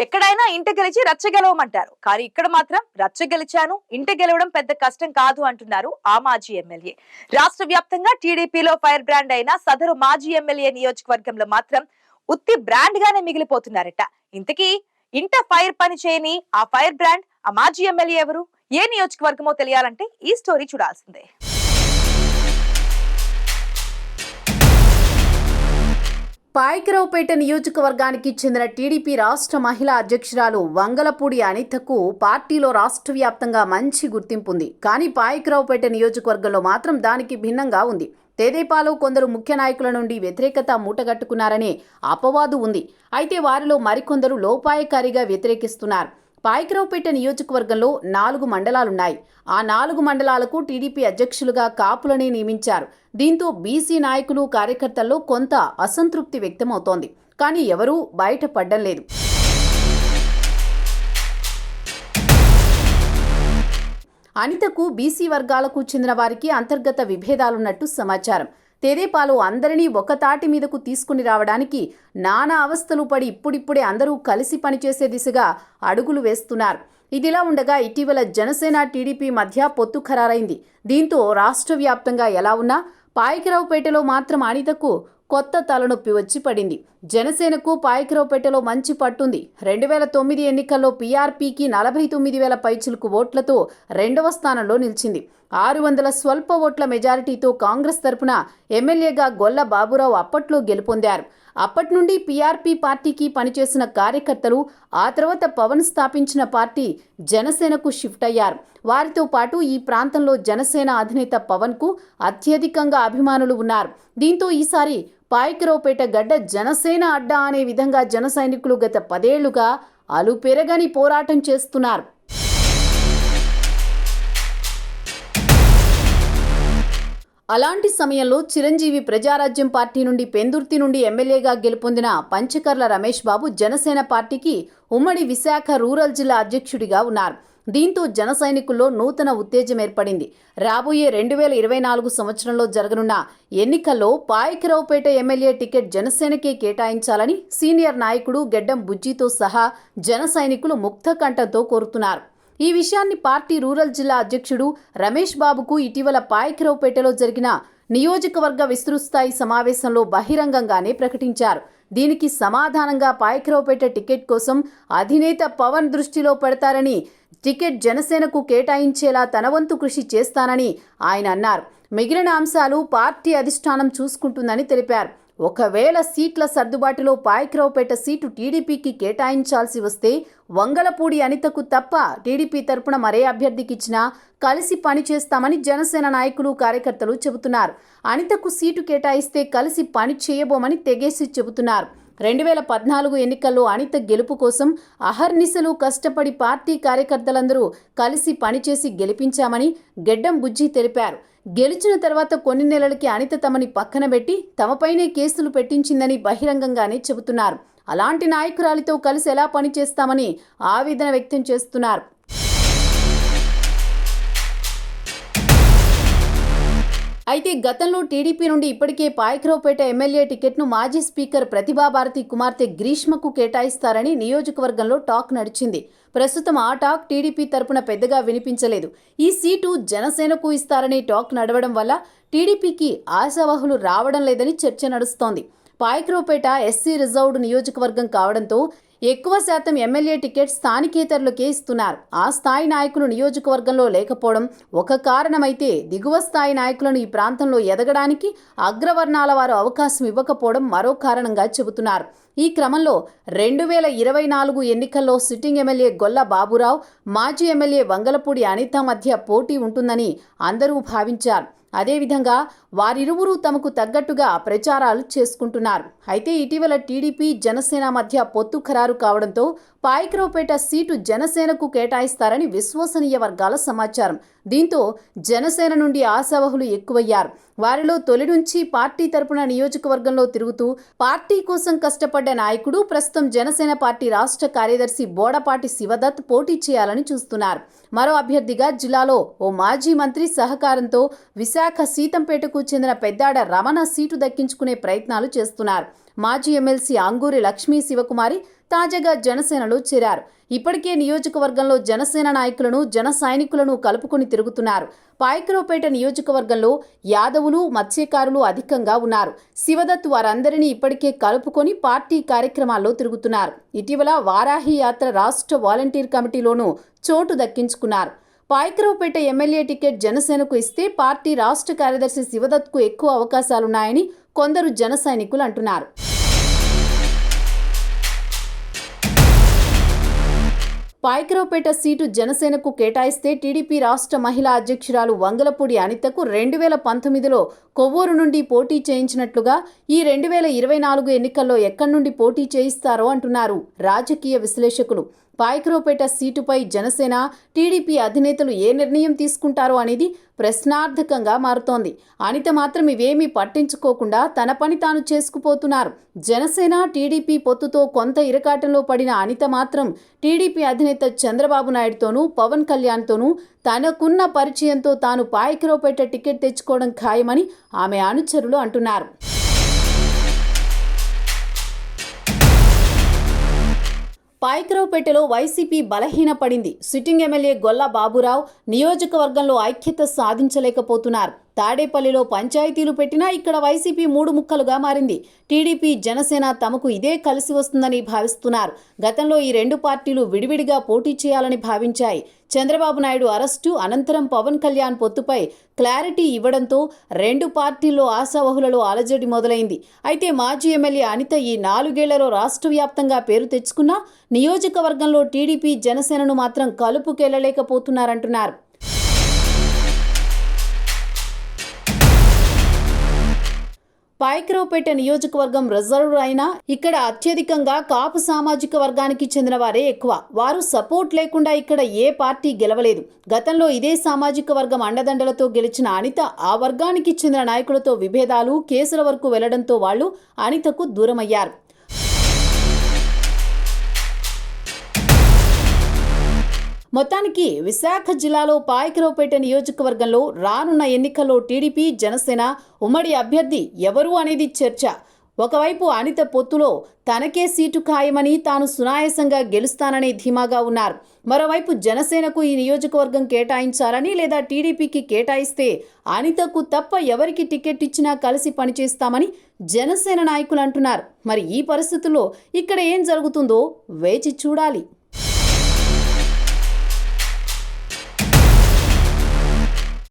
ఎక్కడైనా ఇంట గెలిచి రచ్చ గెలవమంటారు. కానీ ఇక్కడ మాత్రం రచ్చ గెలిచాను, ఇంట గెలవడం పెద్ద కష్టం కాదు అంటున్నారు ఆ మాజీ ఎమ్మెల్యే. రాష్ట్ర వ్యాప్తంగా టీడీపీలో ఫైర్ బ్రాండ్ అయిన సదరు మాజీ ఎమ్మెల్యే నియోజకవర్గంలో మాత్రం ఉత్తి బ్రాండ్ గానే మిగిలిపోతున్నారట. ఇంతకీ ఇంట ఫైర్ పని చేయని ఆ ఫైర్ బ్రాండ్ ఆ మాజీ ఎమ్మెల్యే ఎవరు, ఏ నియోజకవర్గమో తెలియాలంటే ఈ స్టోరీ చూడాల్సిందే. పాయకరావుపేట నియోజకవర్గానికి చెందిన టీడీపీ రాష్ట్ర మహిళా అధ్యక్షురాలు వంగలపూడి అనితకు పార్టీలో రాష్ట్ర వ్యాప్తంగా మంచి గుర్తింపు ఉంది. కానీ పాయకరావుపేట నియోజకవర్గంలో మాత్రం దానికి భిన్నంగా ఉంది. తెదేపాలో కొందరు ముఖ్య నాయకుల నుండి వ్యతిరేకత మూటగట్టుకున్నారనే అపవాదు ఉంది. అయితే వారిలో మరికొందరు లోపాయకారిగా వ్యతిరేకిస్తున్నారు. పాయకరావుపేట నియోజకవర్గంలో 4 మండలాలున్నాయి. ఆ 4 మండలాలకు టీడీపీ అధ్యక్షులుగా కాపులనే నియమించారు. దీంతో బీసీ నాయకులు కార్యకర్తల్లో కొంత అసంతృప్తి వ్యక్తమవుతోంది. కానీ ఎవరూ బయటపడ్డం లేదు. అనితకు బీసీ వర్గాలకు చెందిన వారికి అంతర్గత విభేదాలున్నట్టు సమాచారం. తెదేపాలో అందరినీ ఒక తాటి మీదకు తీసుకుని రావడానికి నానా అవస్థలు పడి ఇప్పుడిప్పుడే అందరూ కలిసి పనిచేసే దిశగా అడుగులు వేస్తున్నారు. ఇదిలా ఉండగా ఇటీవల జనసేన టీడీపీ మధ్య పొత్తు ఖరారైంది. దీంతో రాష్ట్ర వ్యాప్తంగా ఎలా ఉన్నా పాయకరావుపేటలో మాత్రం అనితకు కొత్త తలనొప్పి వచ్చి పడింది. జనసేనకు పాయకరావుపేటలో మంచి పట్టుంది. 2009 ఎన్నికల్లో పీఆర్పీకి 49,000 పైచిలుకు ఓట్లతో 2వ స్థానంలో నిలిచింది. 600 స్వల్ప ఓట్ల మెజారిటీతో కాంగ్రెస్ తరపున ఎమ్మెల్యేగా గొల్ల బాబురావు అప్పట్లో గెలుపొందారు. అప్పటి నుండి పీఆర్పీ పార్టీకి పనిచేసిన కార్యకర్తలు ఆ తర్వాత పవన్ స్థాపించిన పార్టీ జనసేనకు షిఫ్ట్ అయ్యారు. వారితో పాటు ఈ ప్రాంతంలో జనసేన అధినేత పవన్కు అత్యధికంగా అభిమానులు ఉన్నారు. దీంతో ఈసారి పాయకరావుపేట గడ్డ జనసేన అడ్డా అనే విధంగా జన సైనికులు గత 10 ఏళ్లుగా అలుపెరగని పోరాటం చేస్తున్నారు. అలాంటి సమయంలో చిరంజీవి ప్రజారాజ్యం పార్టీ నుండి పెందుర్తి నుండి ఎమ్మెల్యేగా గెలుపొందిన పంచకర్ల రమేష్ బాబు జనసేన పార్టీకి ఉమ్మడి విశాఖ రూరల్ జిల్లా అధ్యక్షుడిగా ఉన్నారు. దీంతో జన సైనికుల్లో నూతన ఉత్తేజం ఏర్పడింది. రాబోయే 2024 సంవత్సరంలో జరగనున్న ఎన్నికల్లో పాయకరావుపేట ఎమ్మెల్యే టికెట్ జనసేనకే కేటాయించాలని సీనియర్ నాయకుడు గెడ్డం బుజ్జితో సహా జన సైనికులు ముక్త కంఠంతో కోరుతున్నారు. ఈ విషయాన్ని పార్టీ రూరల్ జిల్లా అధ్యక్షుడు రమేష్ బాబుకు ఇటీవల పాయకరావుపేటలో జరిగిన నియోజకవర్గ విస్తృతస్థాయి సమావేశంలో బహిరంగంగానే ప్రకటించారు. దీనికి సమాధానంగా పాయకరావుపేట టికెట్ కోసం అధినేత పవన్ దృష్టిలో పెడతారని, టికెట్ జనసేనకు కేటాయించేలా తన వంతు కృషి చేస్తానని ఆయన అన్నారు. మిగిలిన అంశాలు పార్టీ అధిష్టానం చూసుకుంటుందని తెలిపారు. ఒకవేళ సీట్ల సర్దుబాటులో పాయకరావుపేట సీటు టీడీపీకి కేటాయించాల్సి వస్తే వంగలపూడి అనితకు తప్ప టీడీపీ తరపున మరే అభ్యర్థికి ఇచ్చినా కలిసి పనిచేస్తామని జనసేన నాయకులు కార్యకర్తలు చెబుతున్నారు. అనితకు సీటు కేటాయిస్తే కలిసి పని చేయబోమని తెగేసి చెబుతున్నారు. 2014 ఎన్నికల్లో అనిత గెలుపు కోసం అహర్నిశలు కష్టపడి పార్టీ కార్యకర్తలందరూ కలిసి పనిచేసి గెలిపించామని గెడ్డం బుజ్జి తెలిపారు. గెలిచిన తర్వాత కొన్ని నెలలకి అనిత తమని పక్కన పెట్టి తమపైనే కేసులు పెట్టించిందని బహిరంగంగానే చెబుతున్నారు. అలాంటి నాయకురాలితో కలిసి ఎలా పనిచేస్తామని ఆవేదన వ్యక్తం చేస్తున్నారు. అయితే గతంలో టీడీపీ నుండి ఇప్పటికే పాయకరావుపేట ఎమ్మెల్యే టికెట్ను మాజీ స్పీకర్ ప్రతిభాభారతి కుమార్తె గ్రీష్మకు కేటాయిస్తారని నియోజకవర్గంలో టాక్ నడిచింది. ప్రస్తుతం ఆ టాక్ టీడీపీ తరపున పెద్దగా వినిపించలేదు. ఈ సీటు జనసేనకు ఇస్తారనే టాక్ నడవడం వల్ల టీడీపీకి ఆశావహులు రావడం లేదని చర్చ నడుస్తోంది. పాయకరావుపేట ఎస్సీ రిజర్వ్డ్ నియోజకవర్గం కావడంతో ఎక్కువ శాతం ఎమ్మెల్యే టికెట్ స్థానికేతరులకే ఇస్తున్నారు. ఆ స్థాయి నాయకులు నియోజకవర్గంలో లేకపోవడం ఒక కారణమైతే, దిగువ స్థాయి నాయకులను ఈ ప్రాంతంలో ఎదగడానికి అగ్రవర్ణాల వారు అవకాశం ఇవ్వకపోవడం మరో కారణంగా చెబుతున్నారు. ఈ క్రమంలో 2024 ఎన్నికల్లో సిట్టింగ్ ఎమ్మెల్యే గొల్ల బాబురావు, మాజీ ఎమ్మెల్యే వంగలపూడి అనిత మధ్య పోటీ ఉంటుందని అందరూ భావించారు. అదేవిధంగా వారిరువురు తమకు తగ్గట్టుగా ప్రచారాలు చేసుకుంటున్నారు. అయితే ఇటీవల టీడీపీ జనసేన మధ్య పొత్తు ఖరారు కావడంతో పాయకరావుపేట సీటు జనసేనకు కేటాయిస్తారని విశ్వసనీయ వర్గాల సమాచారం. దీంతో జనసేన నుండి ఆశావహులు ఎక్కువయ్యారు. వారిలో తొలి నుంచి పార్టీ తరపున నియోజకవర్గంలో తిరుగుతూ పార్టీ కోసం కష్టపడ్డ నాయకుడు, ప్రస్తుతం జనసేన పార్టీ రాష్ట్ర కార్యదర్శి బోడపాటి శివదత్ పోటీ చేయాలని చూస్తున్నారు. మరో అభ్యర్థిగా జిల్లాలో ఓ మాజీ మంత్రి సహకారంతో విశాఖ సీతంపేటకు చెందిన పెద్దాడ రమణ సీటు దక్కించుకునే ప్రయత్నాలు చేస్తున్నారు. మాజీ ఎమ్మెల్సీ అంగూరి లక్ష్మీ శివకుమారి తాజాగా జనసేనలో చేరారు. ఇప్పటికే నియోజకవర్గంలో జనసేన నాయకులను, జన సైనికులను కలుపుకొని తిరుగుతున్నారు. పాయకరావుపేట నియోజకవర్గంలో యాదవులు, మత్స్యకారులు అధికంగా ఉన్నారు. శివదత్ వారందరినీ ఇప్పటికే కలుపుకొని పార్టీ కార్యక్రమాల్లో తిరుగుతున్నారు. ఇటీవల వారాహి యాత్ర రాష్ట్ర వాలంటీర్ కమిటీలోనూ చోటు దక్కించుకున్నారు. పాయకరావుపేట ఎమ్మెల్యే టికెట్ జనసేనకు ఇస్తే పార్టీ రాష్ట్ర కార్యదర్శి శివదత్కు ఎక్కువ అవకాశాలున్నాయని కొందరు జన సైనికులు అంటున్నారు. పాయకరావుపేట సీటు జనసేనకు కేటాయిస్తే టీడీపీ రాష్ట్ర మహిళా అధ్యక్షురాలు వంగలపూడి అనితకు 2019లో కొవ్వూరు నుండి పోటీ చేయించినట్లుగా ఈ 2024 ఎన్నికల్లో ఎక్కడి నుండి పోటీ చేయిస్తారో అంటున్నారు రాజకీయ విశ్లేషకులు. పాయకరావుపేట సీటుపై జనసేన, టీడీపీ అధినేతలు ఏ నిర్ణయం తీసుకుంటారో అనేది ప్రశ్నార్థకంగా మారుతోంది. అనిత మాత్రం ఇవేమీ పట్టించుకోకుండా తన పని తాను చేసుకుపోతున్నారు. జనసేన, టీడీపీ పొత్తుతో కొంత ఇరకాటంలో పడిన అనిత మాత్రం టీడీపీ అధినేత చంద్రబాబు నాయుడుతోనూ, పవన్ కళ్యాణ్తోనూ తనకున్న పరిచయంతో తాను పాయకరావుపేట టికెట్ తెచ్చుకోవడం ఖాయమని ఆమె అనుచరులు అంటున్నారు. పాయకరావుపేటలో YCP బలహీనపడింది. Sitting MLA Golla Baburao నియోజకవర్గంలో ఐక్యత సాధించలేకపోతున్నారు. తాడేపల్లిలో పంచాయతీలు పెట్టినా ఇక్కడ వైసీపీ 3 ముక్కలుగా మారింది. టీడీపీ, జనసేన తమకు ఇదే కలిసి వస్తుందని భావిస్తున్నారు. గతంలో ఈ 2 పార్టీలు విడివిడిగా పోటీ చేయాలని భావించాయి. చంద్రబాబు నాయుడు అరెస్టు అనంతరం పవన్ కళ్యాణ్ పొత్తుపై క్లారిటీ ఇవ్వడంతో 2 పార్టీల్లో ఆశావహులలో అలజడి మొదలైంది. అయితే మాజీ ఎమ్మెల్యే అనిత ఈ 4 ఏళ్లలో రాష్ట్ర వ్యాప్తంగా పేరు తెచ్చుకున్నా నియోజకవర్గంలో టీడీపీ, జనసేనను మాత్రం కలుపుకెళ్లలేకపోతున్నారంటున్నారు. పాయకరావుపేట నియోజకవర్గం రిజర్వ్ అయినా ఇక్కడ అత్యధికంగా కాపు సామాజిక వర్గానికి చెందిన వారే ఎక్కువ. వారు సపోర్ట్ లేకుండా ఇక్కడ ఏ పార్టీ గెలవలేదు. గతంలో ఇదే సామాజిక వర్గం అండదండలతో గెలిచిన అనిత ఆ వర్గానికి చెందిన నాయకులతో విభేదాలు, కేసుల వరకు వెళ్లడంతో వాళ్లు అనితకు దూరమయ్యారు. మొత్తానికి విశాఖ జిల్లాలో పాయకరావుపేట నియోజకవర్గంలో రానున్న ఎన్నికల్లో టీడీపీ, జనసేన ఉమ్మడి అభ్యర్థి ఎవరు అనేది చర్చ. ఒకవైపు అనిత పొత్తులో తనకే సీటు ఖాయమని, తాను సునాయాసంగా గెలుస్తానని ధీమాగా ఉన్నారు. మరోవైపు జనసేనకు ఈ నియోజకవర్గం కేటాయించాలని లేదా టీడీపీకి కేటాయిస్తే అనితకు తప్ప ఎవరికి టికెట్ ఇచ్చినా కలిసి పనిచేస్తామని జనసేన నాయకులు అంటున్నారు. మరి ఈ పరిస్థితుల్లో ఇక్కడ ఏం జరుగుతుందో వేచి చూడాలి.